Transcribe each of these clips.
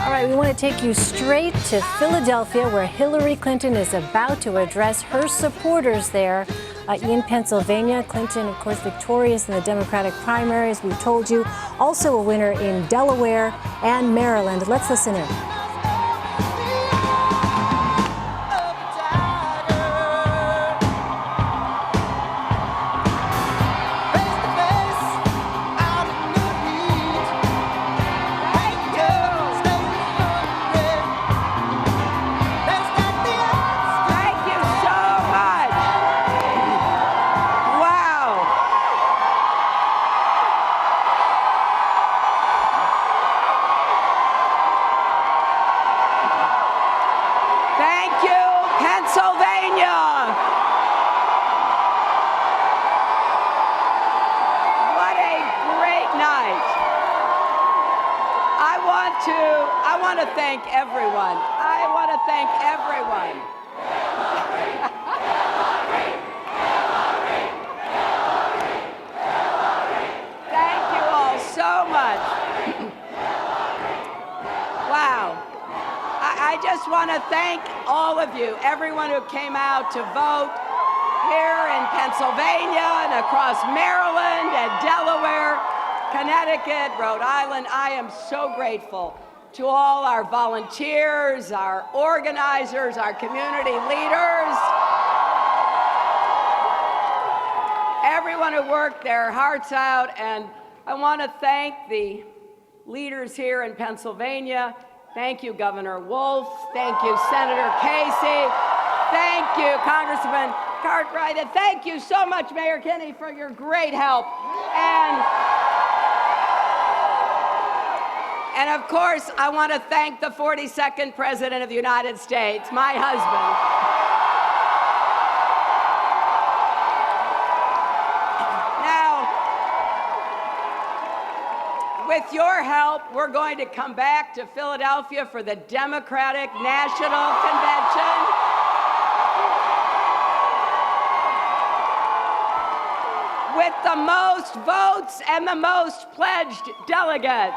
All right, we want to take you straight to Philadelphia, where Hillary Clinton is about to address her supporters there in Pennsylvania. Clinton, of course, victorious in the Democratic primaries, we've told you. Also a winner in Delaware and Maryland. Let's listen in. I want to thank everyone. I want to thank everyone. Thank you all so much. Wow. I just want to thank all of you, everyone who came out to vote here in Pennsylvania and across Maryland and Delaware, Connecticut, Rhode Island. I am so grateful to all our volunteers, our organizers, our community leaders, everyone who worked their hearts out. And I want to thank the leaders here in Pennsylvania. Thank you, Governor Wolf. Thank you, Senator Casey. Thank you, Congressman Cartwright. And thank you so much, Mayor Kinney, for your great help. And of course, I want to thank the 42nd President of the United States, my husband. Now, with your help, we're going to come back to Philadelphia for the Democratic National Convention. With the most votes and the most pledged delegates.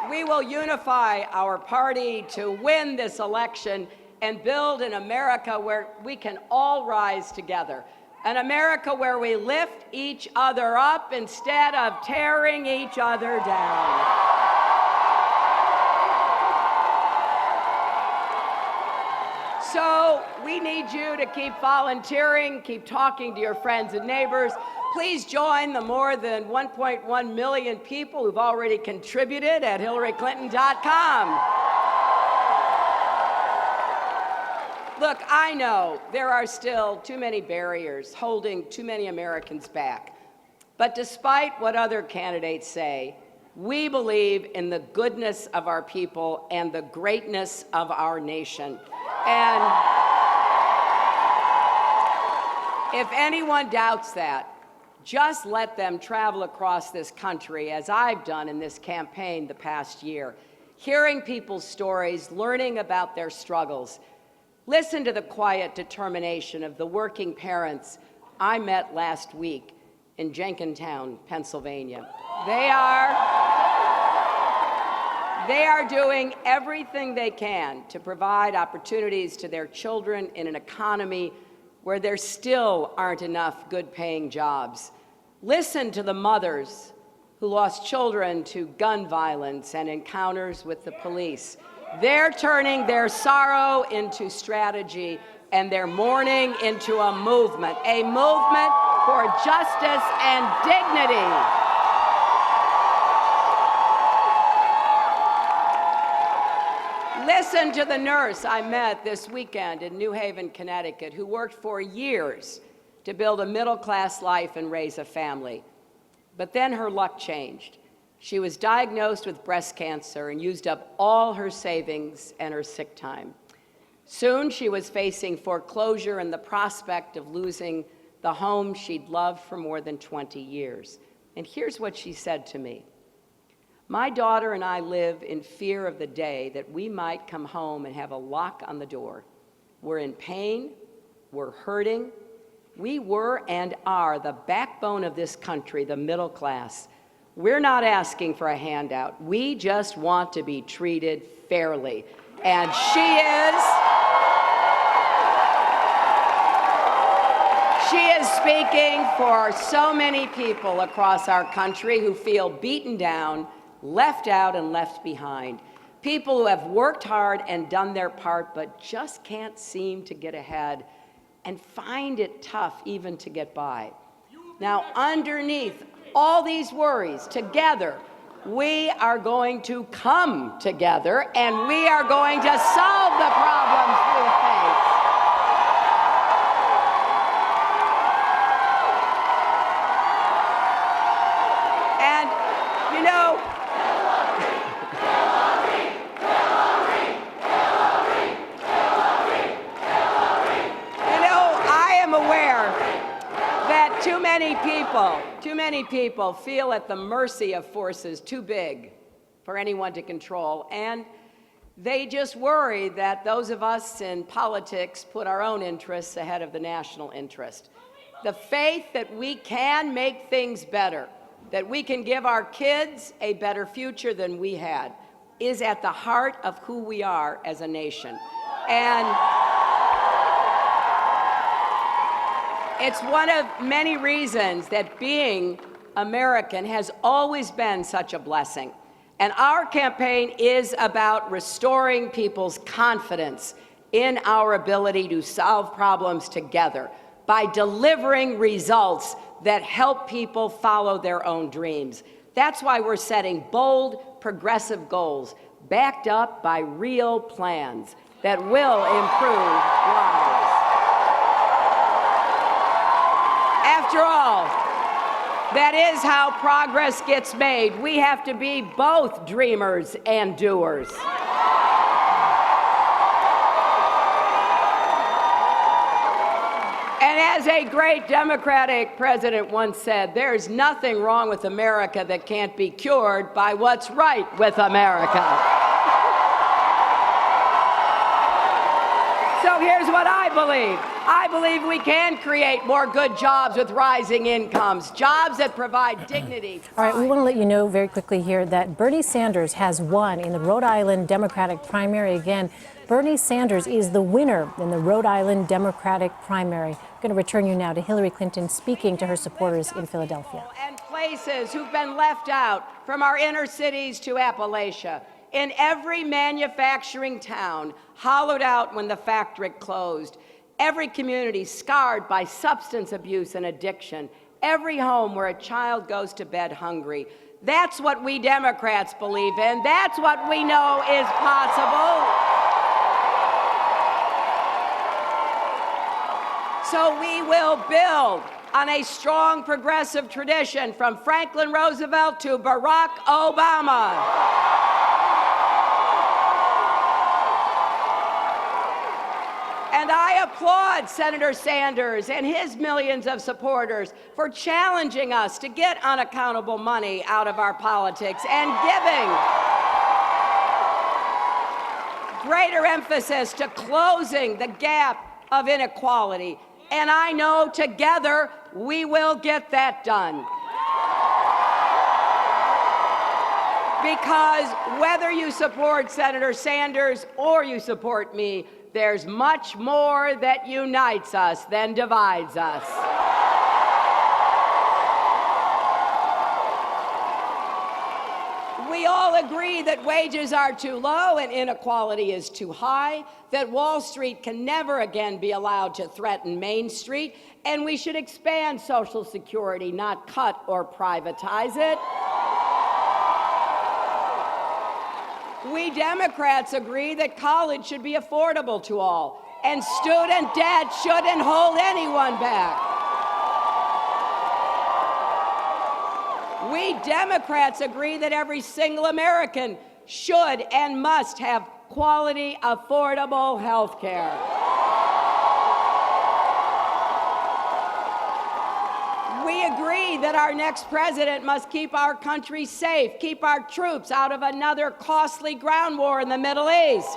We will unify our party to win this election and build an America where we can all rise together. An America where we lift each other up instead of tearing each other down. So we need you to keep volunteering, keep talking to your friends and neighbors. Please join the more than 1.1 million people who've already contributed at HillaryClinton.com. Look, I know there are still too many barriers holding too many Americans back. But despite what other candidates say, we believe in the goodness of our people and the greatness of our nation. And if anyone doubts that, just let them travel across this country, as I've done in this campaign the past year, hearing people's stories, learning about their struggles. Listen to the quiet determination of the working parents I met last week in Jenkintown, Pennsylvania. They are doing everything they can to provide opportunities to their children in an economy where there still aren't enough good-paying jobs. Listen to the mothers who lost children to gun violence and encounters with the police. They're turning their sorrow into strategy and their mourning into a movement for justice and dignity. Listen to the nurse I met this weekend in New Haven, Connecticut, who worked for years to build a middle-class life and raise a family. But then her luck changed. She was diagnosed with breast cancer and used up all her savings and her sick time. Soon she was facing foreclosure and the prospect of losing the home she'd loved for more than 20 years. And here's what she said to me. My daughter and I live in fear of the day that we might come home and have a lock on the door. We're in pain, we're hurting. We were and are the backbone of this country, the middle class. We're not asking for a handout. We just want to be treated fairly. And she is speaking for so many people across our country who feel beaten down, left out, and left behind. People who have worked hard and done their part, but just can't seem to get ahead and find it tough even to get by. Now, underneath all these worries, together, we are going to come together and we are going to solve the problems we face. And, you know, I am aware that too many people feel at the mercy of forces too big for anyone to control, and they just worry that those of us in politics put our own interests ahead of the national interest. The faith that we can make things better, that we can give our kids a better future than we had, is at the heart of who we are as a nation. And it's one of many reasons that being American has always been such a blessing. And our campaign is about restoring people's confidence in our ability to solve problems together by delivering results that help people follow their own dreams. That's why we're setting bold, progressive goals backed up by real plans that will improve lives. After all, that is how progress gets made. We have to be both dreamers and doers. And as a great Democratic president once said, there's nothing wrong with America that can't be cured by what's right with America. So here's what I believe. I believe we can create more good jobs with rising incomes, jobs that provide dignity. All right, we want to let you know very quickly here that Bernie Sanders has won in the Rhode Island Democratic primary again. Bernie Sanders is the winner in the Rhode Island Democratic primary. I'm going to return you now to Hillary Clinton speaking to her supporters in Philadelphia. And places who've been left out, from our inner cities to Appalachia. In every manufacturing town, hollowed out when the factory closed, every community scarred by substance abuse and addiction, every home where a child goes to bed hungry. That's what we Democrats believe in. That's what we know is possible. So we will build on a strong progressive tradition from Franklin Roosevelt to Barack Obama. And I applaud Senator Sanders and his millions of supporters for challenging us to get unaccountable money out of our politics and giving greater emphasis to closing the gap of inequality. And I know together we will get that done. Because whether you support Senator Sanders or you support me, there's much more that unites us than divides us. We all agree that wages are too low and inequality is too high, that Wall Street can never again be allowed to threaten Main Street, and we should expand Social Security, not cut or privatize it. We Democrats agree that college should be affordable to all, and student debt shouldn't hold anyone back. We Democrats agree that every single American should and must have quality, affordable health care. We agree that our next president must keep our country safe, keep our troops out of another costly ground war in the Middle East.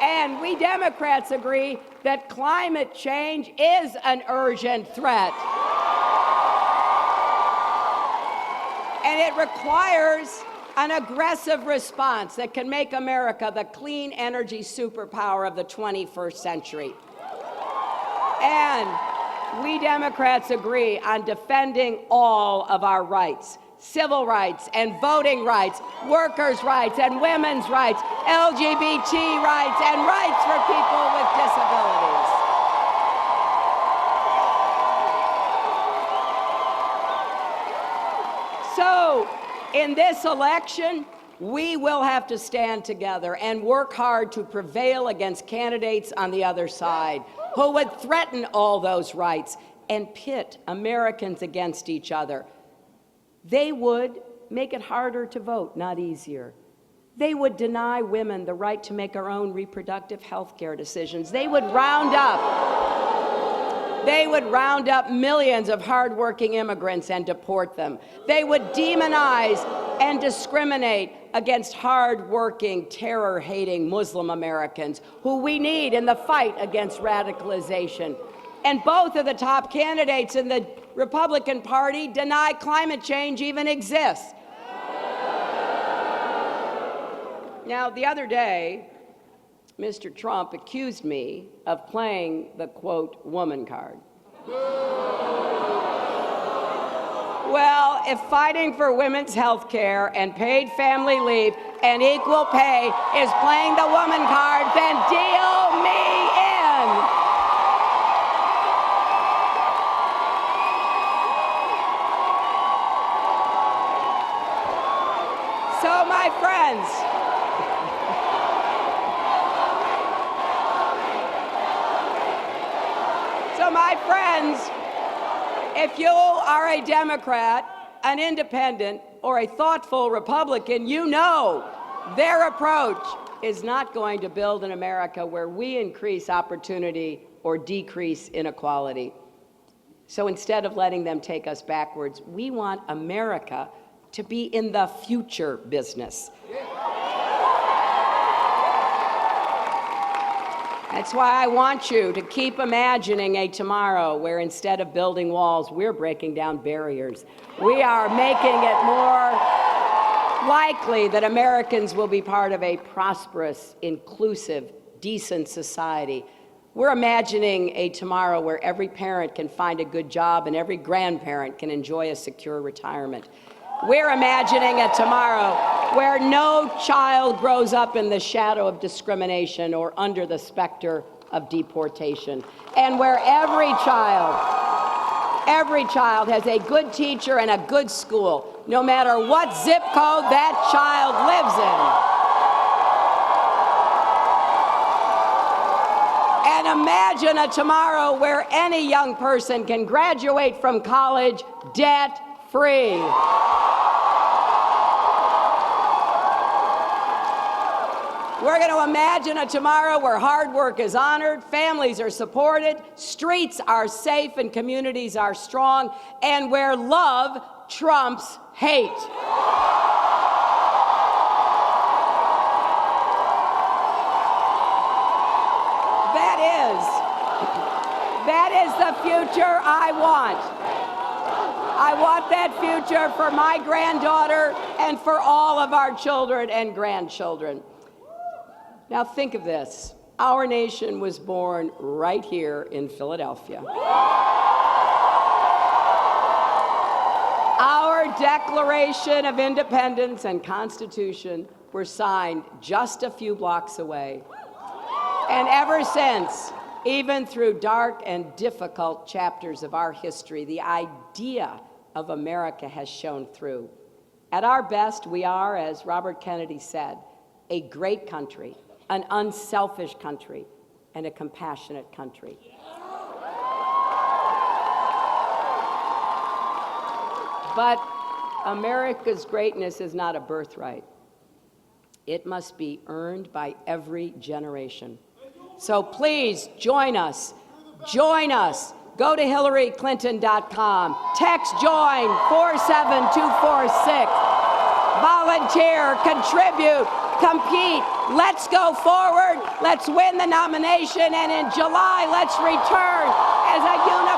And we Democrats agree that climate change is an urgent threat. It requires an aggressive response that can make America the clean energy superpower of the 21st century. And we Democrats agree on defending all of our rights: civil rights and voting rights, workers' rights and women's rights, LGBT rights, and rights for people with disabilities. So, in this election, we will have to stand together and work hard to prevail against candidates on the other side who would threaten all those rights and pit Americans against each other. They would make it harder to vote, not easier. They would deny women the right to make our own reproductive health care decisions. They would round up millions of hardworking immigrants and deport them. They would demonize and discriminate against hardworking, terror-hating Muslim Americans who we need in the fight against radicalization. And both of the top candidates in the Republican Party deny climate change even exists. Now, the other day, Mr. Trump accused me of playing the, quote, woman card. Well, if fighting for women's health care and paid family leave and equal pay is playing the woman card, then deal me in. So, my friends, if you are a Democrat, an independent, or a thoughtful Republican, you know their approach is not going to build an America where we increase opportunity or decrease inequality. So instead of letting them take us backwards, we want America to be in the future business. That's why I want you to keep imagining a tomorrow where instead of building walls, we're breaking down barriers. We are making it more likely that Americans will be part of a prosperous, inclusive, decent society. We're imagining a tomorrow where every parent can find a good job and every grandparent can enjoy a secure retirement. We're imagining a tomorrow where no child grows up in the shadow of discrimination or under the specter of deportation, and where every child has a good teacher and a good school, no matter what zip code that child lives in. And imagine a tomorrow where any young person can graduate from college debt-free. We're going to imagine a tomorrow where hard work is honored, families are supported, streets are safe, and communities are strong, and where love trumps hate. That is the future I want. I want that future for my granddaughter and for all of our children and grandchildren. Now think of this. Our nation was born right here in Philadelphia. Our Declaration of Independence and Constitution were signed just a few blocks away. And ever since, even through dark and difficult chapters of our history, the idea of America has shone through. At our best, we are, as Robert Kennedy said, a great country, an unselfish country, and a compassionate country. But America's greatness is not a birthright. It must be earned by every generation. So please join us. Join us. Go to HillaryClinton.com. Text JOIN 47246. Volunteer, contribute, compete. Let's go forward. Let's win the nomination. And in July, let's return as a unified